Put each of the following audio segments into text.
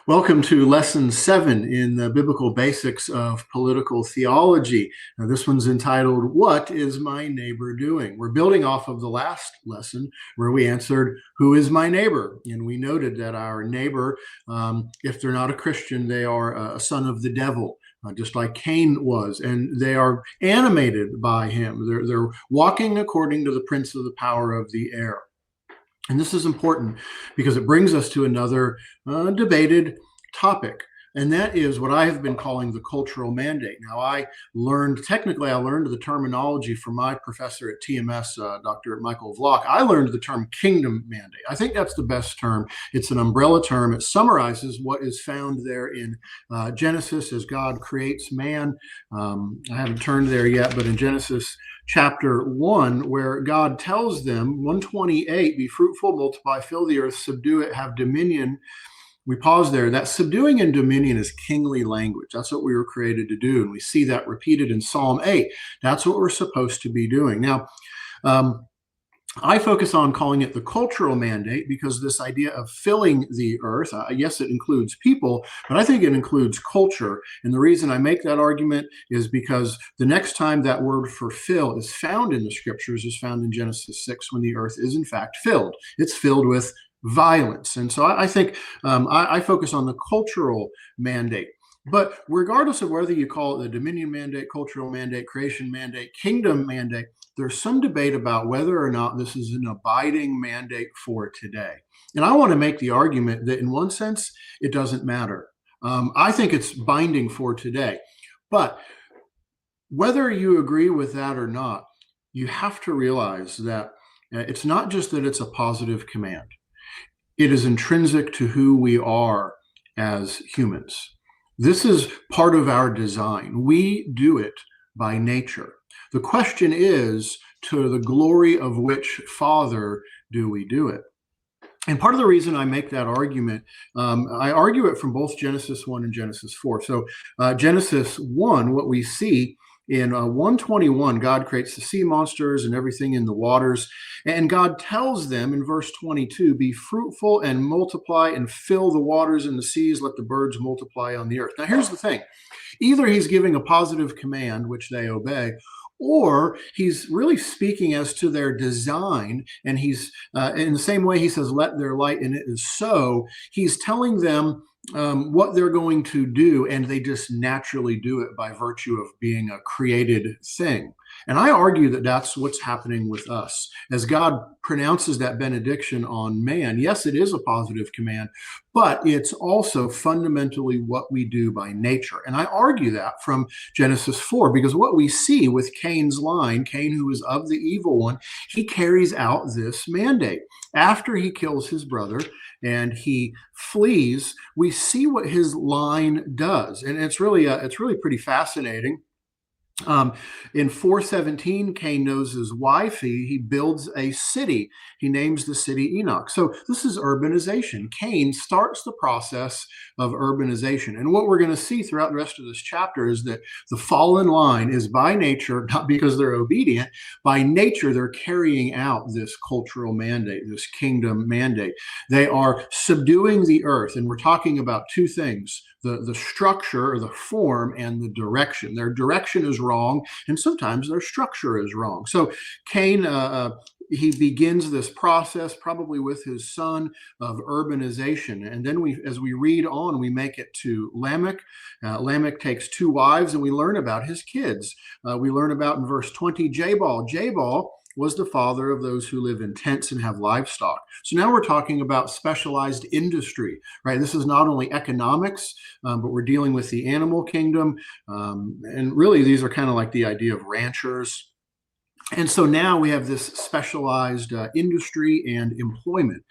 Welcome to Lesson 7 in the Biblical Basics of Political Theology. Now, this one's entitled, What is My Neighbor Doing? We're building off of the last lesson where we answered, Who is my neighbor? And we noted that our neighbor, if they're not a Christian, they are a son of the devil. Just like Cain was, and they are animated by him. They're walking according to the prince of the power of the air. And this is important because it brings us to another debated topic, and that is what I have been calling the cultural mandate. Now, I learned the terminology from my professor at TMS, Dr. Michael Vlock. I learned the term kingdom mandate. I think that's the best term. It's an umbrella term. It summarizes what is found there in Genesis as God creates man. I haven't turned there yet, but in Genesis chapter 1, where God tells them, 128, be fruitful, multiply, fill the earth, subdue it, have dominion. We pause there. That subduing and dominion is kingly language. That's what we were created to do. And we see that repeated in Psalm 8. That's what we're supposed to be doing. Now, I focus on calling it the cultural mandate because this idea of filling the earth, yes, it includes people, but I think it includes culture. And the reason I make that argument is because the next time that word for fill is found in the scriptures is found in Genesis 6, when the earth is in fact filled. It's filled with violence. And so I think I focus on the cultural mandate. But regardless of whether you call it the dominion mandate, cultural mandate, creation mandate, kingdom mandate, there's some debate about whether or not this is an abiding mandate for today. And I want to make the argument that in one sense, it doesn't matter. I think it's binding for today. But whether you agree with that or not, you have to realize that it's not just that it's a positive command. It is intrinsic to who we are as humans. This is part of our design. We do it by nature. The question is, to the glory of which Father do we do it? And part of the reason I make that argument, I argue it from both Genesis 1 and Genesis 4. So Genesis 1, what we see in 121, God creates the sea monsters and everything in the waters. And God tells them in verse 22, be fruitful and multiply and fill the waters and the seas, let the birds multiply on the earth. Now, here's the thing. Either he's giving a positive command, which they obey, or he's really speaking as to their design. And he's, in the same way he says, let there light, and it is so, he's telling them what they're going to do, and they just naturally do it by virtue of being a created thing. And I argue that that's what's happening with us. As God pronounces that benediction on man, yes, it is a positive command, but it's also fundamentally what we do by nature. And I argue that from Genesis 4, because what we see with Cain's line, Cain, who is of the evil one, he carries out this mandate. After he kills his brother and he flees, we see what his line does. And it's really pretty fascinating. In 417, Cain knows his wife. He builds a city. He names the city Enoch. So this is urbanization. Cain starts the process of urbanization. And what we're going to see throughout the rest of this chapter is that the fallen line is by nature, not because they're obedient, by nature they're carrying out this cultural mandate, this kingdom mandate. They are subduing the earth. And we're talking about two things: the structure or the form and the direction. Their direction is wrong, and sometimes their structure is wrong. So Cain, he begins this process probably with his son of urbanization. And then as we read on, we make it to Lamech. Lamech takes two wives, and we learn about his kids. We learn about in verse 20, Jabal. Jabal was the father of those who live in tents and have livestock. So now we're talking about specialized industry, right? This is not only economics, but we're dealing with the animal kingdom. And really, these are kind of like the idea of ranchers. And so now we have this specialized industry and employment.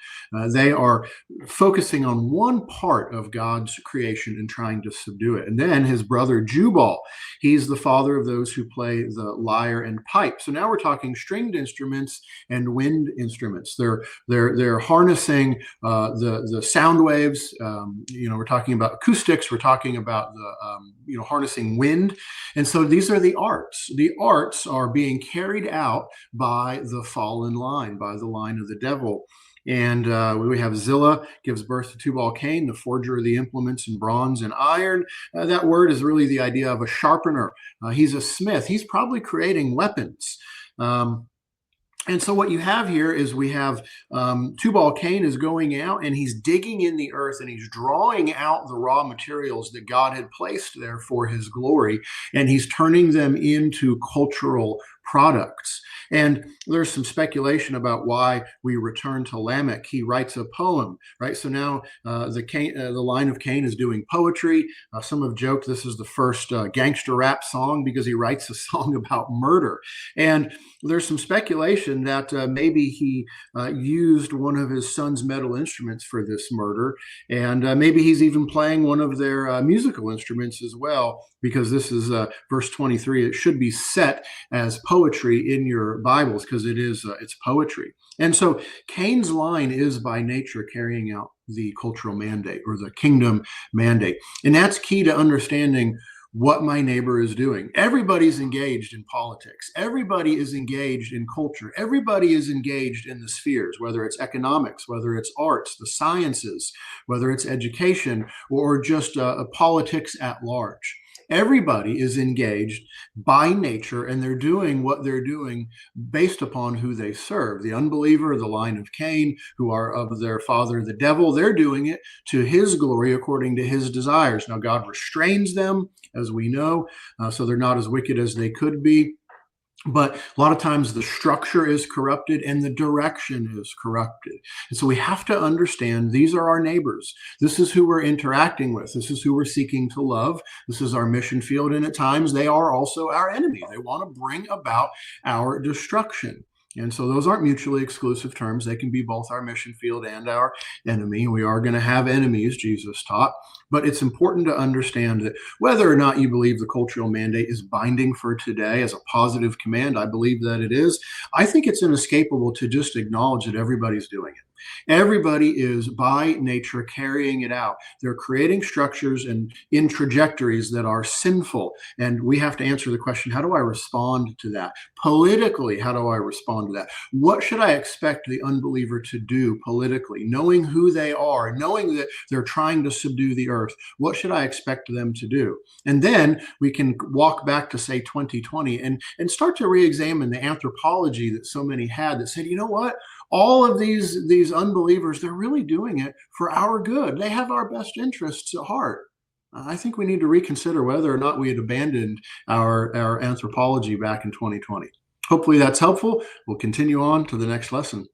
They are focusing on one part of God's creation and trying to subdue it. And then his brother Jubal, he's the father of those who play the lyre and pipe. So now we're talking stringed instruments and wind instruments. They're harnessing the sound waves. We're talking about acoustics. We're talking about the harnessing wind. And so these are the arts. The arts are being carried out by the fallen line, by the line of the devil. And we have Zillah gives birth to Tubal-Cain, the forger of the implements in bronze and iron. That word is really the idea of a sharpener. He's a smith. He's probably creating weapons. And so what you have here is we have Tubal-Cain is going out and he's digging in the earth and he's drawing out the raw materials that God had placed there for his glory, and he's turning them into cultural products. And there's some speculation about why we return to Lamech. He writes a poem, right? So now the line of Cain is doing poetry. Some have joked this is the first gangster rap song because he writes a song about murder. And there's some speculation that maybe he used one of his son's metal instruments for this murder. And maybe he's even playing one of their musical instruments as well, because this is verse 23. It should be set as poetry in your Bibles because it is it's poetry. And so Cain's line is by nature carrying out the cultural mandate or the kingdom mandate. And that's key to understanding what my neighbor is doing. Everybody's engaged in politics. Everybody is engaged in culture. Everybody is engaged in the spheres, whether it's economics, whether it's arts, the sciences, whether it's education, or just politics at large. Everybody is engaged by nature, and they're doing what they're doing based upon who they serve. The unbeliever, the line of Cain, who are of their father, the devil, they're doing it to his glory according to his desires. Now, God restrains them, as we know, so they're not as wicked as they could be. But a lot of times the structure is corrupted and the direction is corrupted. And so we have to understand these are our neighbors. This is who we're interacting with. This is who we're seeking to love. This is our mission field. And at times they are also our enemy. They want to bring about our destruction. And so those aren't mutually exclusive terms. They can be both our mission field and our enemy. We are going to have enemies, Jesus taught. But it's important to understand that whether or not you believe the cultural mandate is binding for today as a positive command, I believe that it is. I think it's inescapable to just acknowledge that everybody's doing it. Everybody is by nature carrying it out. They're creating structures and in trajectories that are sinful. And we have to answer the question, how do I respond to that? Politically, how do I respond to that? What should I expect the unbeliever to do politically? Knowing who they are, knowing that they're trying to subdue the earth, what should I expect them to do? And then we can walk back to, say, 2020 and start to re-examine the anthropology that so many had that said, you know what? All of these unbelievers, they're really doing it for our good. They have our best interests at heart. I think we need to reconsider whether or not we had abandoned our anthropology back in 2020. Hopefully that's helpful. We'll continue on to the next lesson.